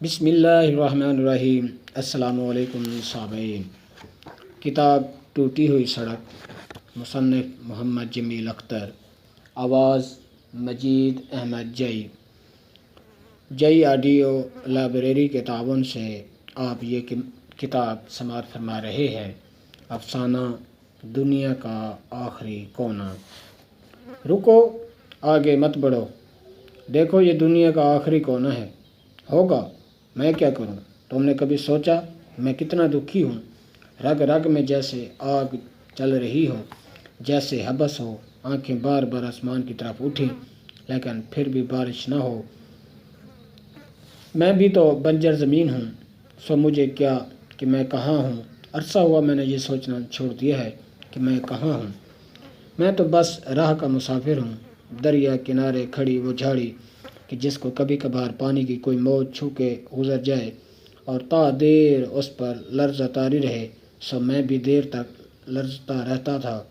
بسم اللہ الرحمن الرحیم۔ السلام علیکم سامعین۔ کتاب ٹوٹی ہوئی سڑک، مصنف محمد جمیل اختر، آواز مجید احمد جئی آڈیو لائبریری کے تعاون سے آپ یہ کتاب سماعت فرما رہے ہیں۔ افسانہ دنیا کا آخری کونا۔ رکو، آگے مت بڑھو، دیکھو یہ دنیا کا آخری کونا ہے۔ ہوگا، میں کیا کروں؟ تم نے کبھی سوچا میں کتنا دکھی ہوں؟ رگ رگ میں جیسے آگ چل رہی ہو، جیسے حبس ہو، آنکھیں بار بار آسمان کی طرف اٹھیں لیکن پھر بھی بارش نہ ہو۔ میں بھی تو بنجر زمین ہوں، سو مجھے کیا کہ میں کہاں ہوں۔ عرصہ ہوا میں نے یہ سوچنا چھوڑ دیا ہے کہ میں کہاں ہوں۔ میں تو بس راہ کا مسافر ہوں، دریا کنارے کھڑی وہ جھاڑی کہ جس کو کبھی کبھار پانی کی کوئی موج چھو کے گزر جائے اور تا دیر اس پر لرزہ طاری رہے، سو میں بھی دیر تک لرزتا رہتا تھا۔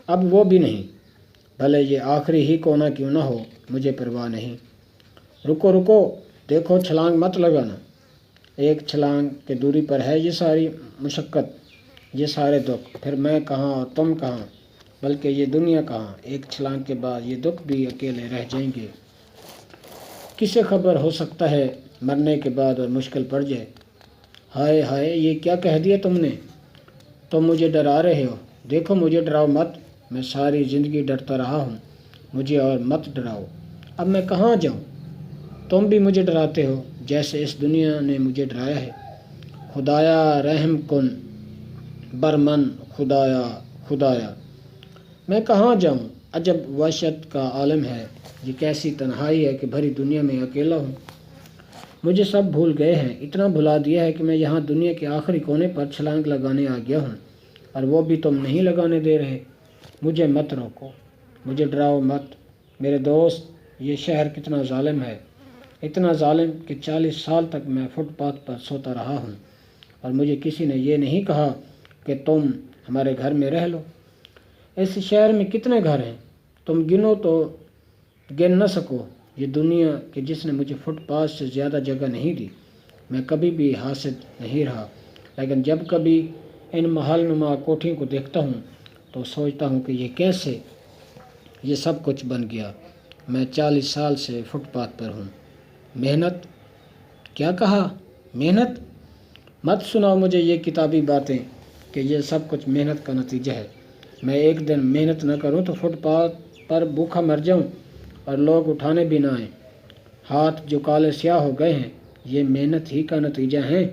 اب وہ بھی نہیں، بھلے یہ آخری ہی کونا کیوں نہ ہو، مجھے پرواہ نہیں۔ رکو رکو، دیکھو چھلانگ مت لگانا۔ ایک چھلانگ کے دوری پر ہے یہ ساری مشقت، یہ سارے دکھ، پھر میں کہاں اور تم کہاں، بلکہ یہ دنیا کہاں۔ ایک چھلانگ کے بعد یہ دکھ بھی اکیلے رہ جائیں گے۔ کسے خبر، ہو سکتا ہے مرنے کے بعد اور مشکل پڑ جائے۔ ہائے ہائے، یہ کیا کہہ دیا تم نے؟ تم مجھے ڈرا رہے ہو۔ دیکھو مجھے ڈراؤ مت، میں ساری زندگی ڈرتا رہا ہوں، مجھے اور مت ڈراؤ۔ اب میں کہاں جاؤں؟ تم بھی مجھے ڈراتے ہو جیسے اس دنیا نے مجھے ڈرایا ہے۔ خدایا رحم کن برمن، خدایا خدایا۔ میں کہاں جاؤں؟ عجب وحشت کا عالم ہے یہ، کیسی تنہائی ہے کہ بھری دنیا میں اکیلا ہوں۔ مجھے سب بھول گئے ہیں، اتنا بھلا دیا ہے کہ میں یہاں دنیا کے آخری کونے پر چھلانگ لگانے آ گیا ہوں، اور وہ بھی تم نہیں لگانے دے رہے۔ مجھے مت روکو، مجھے ڈراؤ مت میرے دوست۔ یہ شہر کتنا ظالم ہے، اتنا ظالم کہ 40 سال تک میں فٹ پاتھ پر سوتا رہا ہوں اور مجھے کسی نے یہ نہیں کہا کہ تم ہمارے گھر میں رہ لو۔ اس شہر میں کتنے گھر ہیں، تم گنو تو گن نہ سکو۔ یہ دنیا کہ جس نے مجھے فٹ پاتھ سے زیادہ جگہ نہیں دی۔ میں کبھی بھی حاسد نہیں رہا، لیکن جب کبھی ان محل نما کوٹھیوں کو دیکھتا ہوں تو سوچتا ہوں کہ یہ کیسے یہ سب کچھ بن گیا۔ میں 40 سال سے فٹ پاتھ پر ہوں۔ محنت؟ کیا کہا؟ محنت؟ مت سناؤ مجھے یہ کتابی باتیں کہ یہ سب کچھ محنت کا نتیجہ ہے۔ میں ایک دن محنت نہ کروں تو فٹ پاتھ پر بھوکا مر جاؤں اور لوگ اٹھانے بھی نہ آئیں۔ ہاتھ جو کالے سیاہ ہو گئے ہیں، یہ محنت ہی کا نتیجہ ہیں۔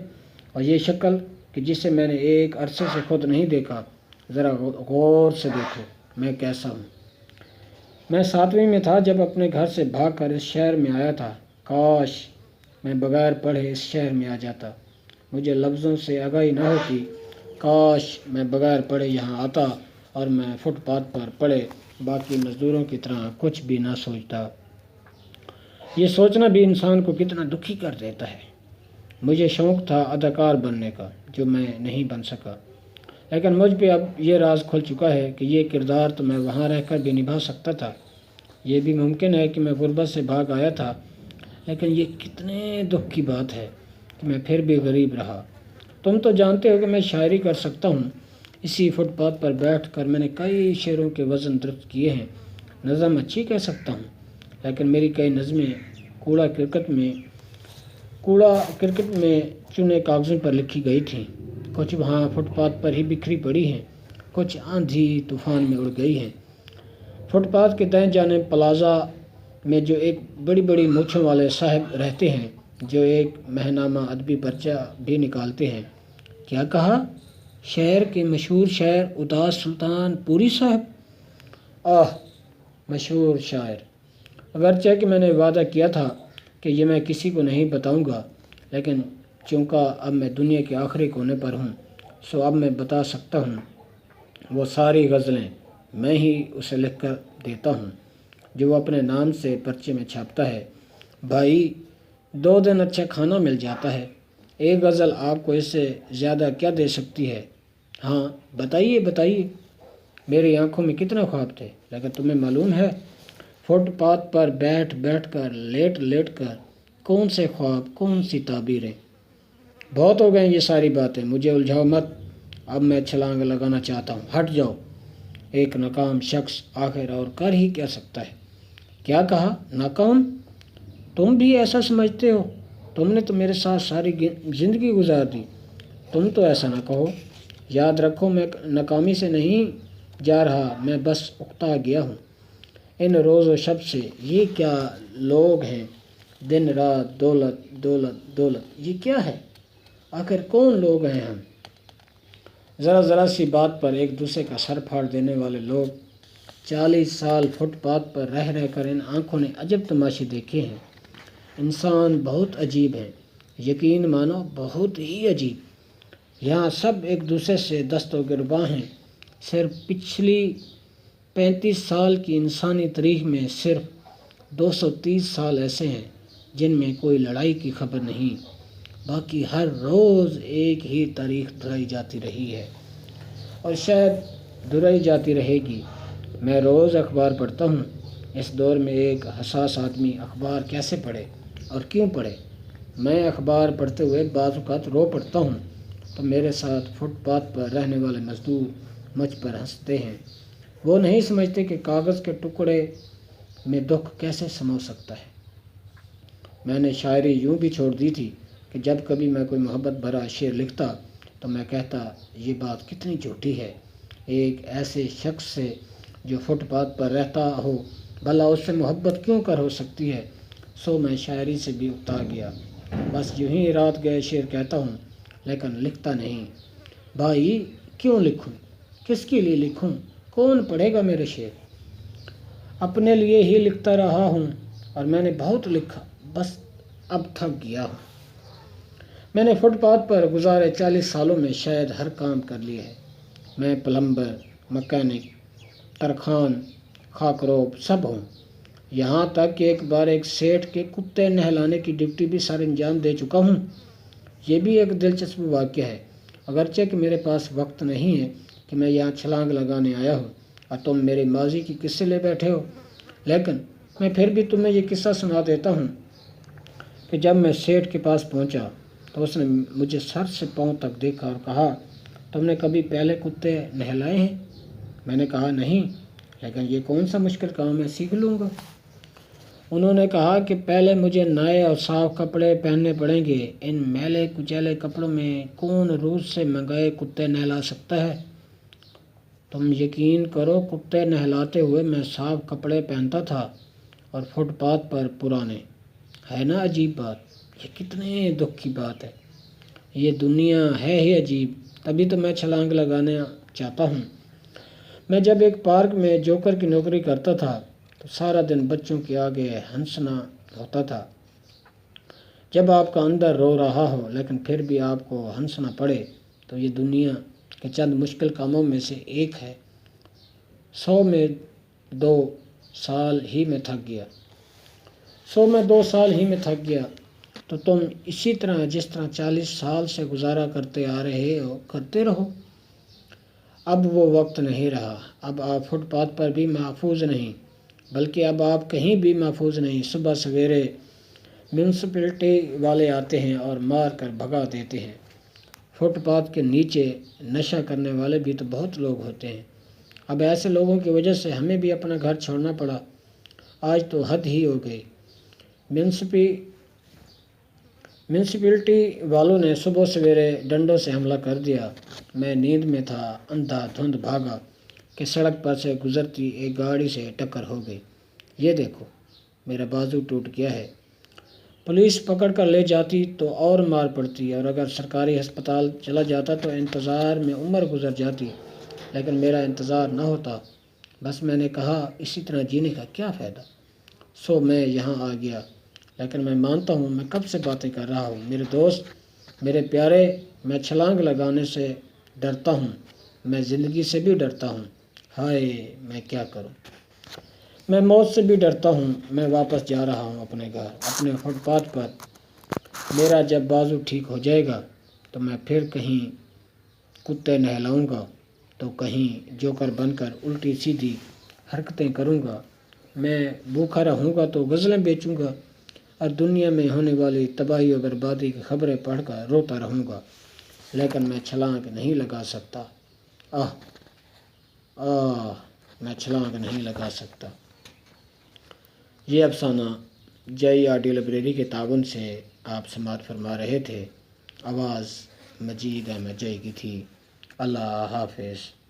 اور یہ شکل کہ جسے میں نے ایک عرصے سے خود نہیں دیکھا، ذرا غور سے دیکھو میں کیسا ہوں۔ میں 7ویں میں تھا جب اپنے گھر سے بھاگ کر اس شہر میں آیا تھا۔ کاش میں بغیر پڑھے اس شہر میں آ جاتا، مجھے لفظوں سے آگاہی نہ ہوتی۔ کاش میں بغیر پڑھے یہاں آتا اور میں فٹ پاتھ پر پڑے باقی مزدوروں کی طرح کچھ بھی نہ سوچتا۔ یہ سوچنا بھی انسان کو کتنا دکھی کر دیتا ہے۔ مجھے شوق تھا اداکار بننے کا، جو میں نہیں بن سکا، لیکن مجھ پہ اب یہ راز کھل چکا ہے کہ یہ کردار تو میں وہاں رہ کر بھی نبھا سکتا تھا۔ یہ بھی ممکن ہے کہ میں غربت سے بھاگ آیا تھا، لیکن یہ کتنے دکھ کی بات ہے کہ میں پھر بھی غریب رہا۔ تم تو جانتے ہو کہ میں شاعری کر سکتا ہوں۔ اسی فٹ پاتھ پر بیٹھ کر میں نے کئی شعروں کے وزن درست کیے ہیں۔ نظم اچھی کہہ سکتا ہوں، لیکن میری کئی نظمیں کوڑا کرکٹ میں چنے کاغذوں پر لکھی گئی تھیں۔ کچھ وہاں فٹ پاتھ پر ہی بکھری پڑی ہیں، کچھ آندھی طوفان میں اڑ گئی ہیں۔ فٹ پاتھ کے دائیں جانب پلازا میں جو ایک بڑی بڑی مونچھوں والے صاحب رہتے ہیں، جو ایک ماہنامہ ادبی پرچہ بھی نکالتے ہیں۔ کیا کہا؟ شہر کے مشہور شاعر اداس سلطان پوری صاحب؟ مشہور شاعر۔ اگرچہ کہ میں نے وعدہ کیا تھا کہ یہ میں کسی کو نہیں بتاؤں گا، لیکن چونکہ اب میں دنیا کے آخری کونے پر ہوں، سو اب میں بتا سکتا ہوں۔ وہ ساری غزلیں میں ہی اسے لکھ کر دیتا ہوں جو وہ اپنے نام سے پرچے میں چھاپتا ہے۔ بھائی، 2 دن اچھا کھانا مل جاتا ہے، ایک غزل آپ کو اس سے زیادہ کیا دے سکتی ہے؟ ہاں بتائیے بتائیے۔ میری آنکھوں میں کتنے خواب تھے، لیکن تمہیں معلوم ہے فٹ پاتھ پر بیٹھ بیٹھ کر، لیٹ لیٹ کر کون سے خواب، کون سی تعبیریں؟ بہت ہو گئے یہ ساری باتیں، مجھے الجھاؤ مت، اب میں چھلانگ لگانا چاہتا ہوں، ہٹ جاؤ۔ ایک ناکام شخص آخر اور کر ہی کیا سکتا ہے؟ کیا کہا؟ ناکام؟ تم بھی ایسا سمجھتے ہو؟ تم نے تو میرے ساتھ ساری زندگی گزار دی، تم تو ایسا نہ کہو۔ یاد رکھو میں ناکامی سے نہیں جا رہا، میں بس اکتا گیا ہوں ان روز و شب سے۔ یہ کیا لوگ ہیں، دن رات دولت دولت دولت، یہ کیا ہے؟ آخر کون لوگ ہیں ہم؟ ذرا سی بات پر ایک دوسرے کا سر پھاڑ دینے والے لوگ۔ 40 سال فٹ پاتھ پر رہ کر ان آنکھوں نے عجب تماشے دیکھے ہیں۔ انسان بہت عجیب ہیں، یقین مانو بہت ہی عجیب۔ یہاں سب ایک دوسرے سے دست و گریباں ہیں۔ صرف پچھلی 35 سال کی انسانی تاریخ میں صرف 230 سال ایسے ہیں جن میں کوئی لڑائی کی خبر نہیں، باقی ہر روز ایک ہی تاریخ دہرائی جاتی رہی ہے اور شاید دہرائی جاتی رہے گی۔ میں روز اخبار پڑھتا ہوں۔ اس دور میں ایک حساس آدمی اخبار کیسے پڑھے اور کیوں پڑھے؟ میں اخبار پڑھتے ہوئے بعض اوقات رو پڑتا ہوں تو میرے ساتھ فٹ پاتھ پر رہنے والے مزدور مجھ پر ہنستے ہیں۔ وہ نہیں سمجھتے کہ کاغذ کے ٹکڑے میں دکھ کیسے سما سکتا ہے۔ میں نے شاعری یوں بھی چھوڑ دی تھی کہ جب کبھی میں کوئی محبت بھرا شعر لکھتا تو میں کہتا یہ بات کتنی جھوٹی ہے، ایک ایسے شخص سے جو فٹ پاتھ پر رہتا ہو بھلا اس سے محبت کیوں کر ہو سکتی ہے؟ سو میں شاعری سے بھی اکتا گیا، بس یوں ہی رات گئے شعر کہتا ہوں لیکن لکھتا نہیں۔ بھائی کیوں لکھوں؟ کس کے لیے لکھوں؟ کون پڑھے گا میرے شعر؟ اپنے لیے ہی لکھتا رہا ہوں اور میں نے بہت لکھا، بس اب تھک گیا ہوں۔ میں نے فٹ پاتھ پر گزارے 40 سالوں میں شاید ہر کام کر لیا ہے۔ میں پلمبر، مکینک، ترخان، خاکروب سب ہوں، یہاں تک کہ ایک بار ایک سیٹھ کے کتے نہلانے کی ڈیوٹی بھی سر انجام دے چکا ہوں۔ یہ بھی ایک دلچسپ واقعہ ہے، اگرچہ کہ میرے پاس وقت نہیں ہے کہ میں یہاں چھلانگ لگانے آیا ہوں اور تم میرے ماضی کی قصے لے بیٹھے ہو، لیکن میں پھر بھی تمہیں یہ قصہ سنا دیتا ہوں کہ جب میں سیٹھ کے پاس پہنچا تو اس نے مجھے سر سے پاؤں تک دیکھا اور کہا تم نے کبھی پہلے کتے نہلائے ہیں؟ میں نے کہا نہیں، لیکن یہ کون سا مشکل کام ہے، سیکھ لوں گا۔ انہوں نے کہا کہ پہلے مجھے نئے اور صاف کپڑے پہننے پڑیں گے، ان میلے کچیلے کپڑوں میں کون روز سے منگائے کتے نہلا سکتا ہے؟ تم یقین کرو کتے نہلاتے ہوئے میں صاف کپڑے پہنتا تھا اور فٹ پاتھ پر پرانے۔ ہے نا عجیب بات؟ یہ کتنے دکھ کی بات ہے، یہ دنیا ہے ہی عجیب، تبھی تو میں چھلانگ لگانا چاہتا ہوں۔ میں جب ایک پارک میں جوکر کی نوکری کرتا تھا تو سارا دن بچوں کے آگے ہنسنا ہوتا تھا۔ جب آپ کا اندر رو رہا ہو لیکن پھر بھی آپ کو ہنسنا پڑے تو یہ دنیا کے چند مشکل کاموں میں سے ایک ہے۔ 100 میں 2 سال ہی میں تھک گیا۔ 100 میں 2 سال ہی میں تھک گیا تو تم اسی طرح جس طرح 40 سال سے گزارا کرتے آ رہے ہو کرتے رہو۔ اب وہ وقت نہیں رہا، اب آپ فٹ پاتھ پر بھی محفوظ نہیں، بلکہ اب آپ کہیں بھی محفوظ نہیں۔ صبح سویرے میونسپلٹی والے آتے ہیں اور مار کر بھگا دیتے ہیں۔ فٹ پاتھ کے نیچے نشہ کرنے والے بھی تو بہت لوگ ہوتے ہیں۔ اب ایسے لوگوں کی وجہ سے ہمیں بھی اپنا گھر چھوڑنا پڑا۔ آج تو حد ہی ہو گئی۔ میونسپلٹی والوں نے صبح سویرے ڈنڈوں سے حملہ کر دیا۔ میں نیند میں تھا، اندھا دھند بھاگا کہ سڑک پر سے گزرتی ایک گاڑی سے ٹکر ہو گئی۔ یہ دیکھو میرا بازو ٹوٹ گیا ہے۔ پولیس پکڑ کر لے جاتی تو اور مار پڑتی اور اگر سرکاری ہسپتال چلا جاتا تو انتظار میں عمر گزر جاتی، لیکن میرا انتظار نہ ہوتا۔ بس میں نے کہا اسی طرح جینے کا کیا فائدہ، سو میں یہاں آ گیا۔ لیکن میں مانتا ہوں میں کب سے باتیں کر رہا ہوں۔ میرے دوست، میرے پیارے، میں چھلانگ لگانے سے ڈرتا ہوں، میں زندگی سے بھی ڈرتا ہوں۔ ہائے میں کیا کروں؟ میں موت سے بھی ڈرتا ہوں۔ میں واپس جا رہا ہوں اپنے گھر، اپنے فٹ پاتھ پر۔ میرا جب بازو ٹھیک ہو جائے گا تو میں پھر کہیں کتے نہلاؤں گا تو کہیں جوکر بن کر الٹی سیدھی حرکتیں کروں گا۔ میں بھوکا رہوں گا تو غزلیں بیچوں گا۔ اور دنیا میں ہونے والی تباہی و بربادی کی خبریں پڑھ کر روتا رہوں گا، لیکن میں چھلانگ نہیں لگا سکتا۔ آہ آہ میں چھلانگ نہیں لگا سکتا۔ یہ افسانہ جے آڈیو لائبریری کے تعاون سے آپ سماعت فرما رہے تھے۔ آواز مجید احمد جے کی تھی۔ اللہ حافظ۔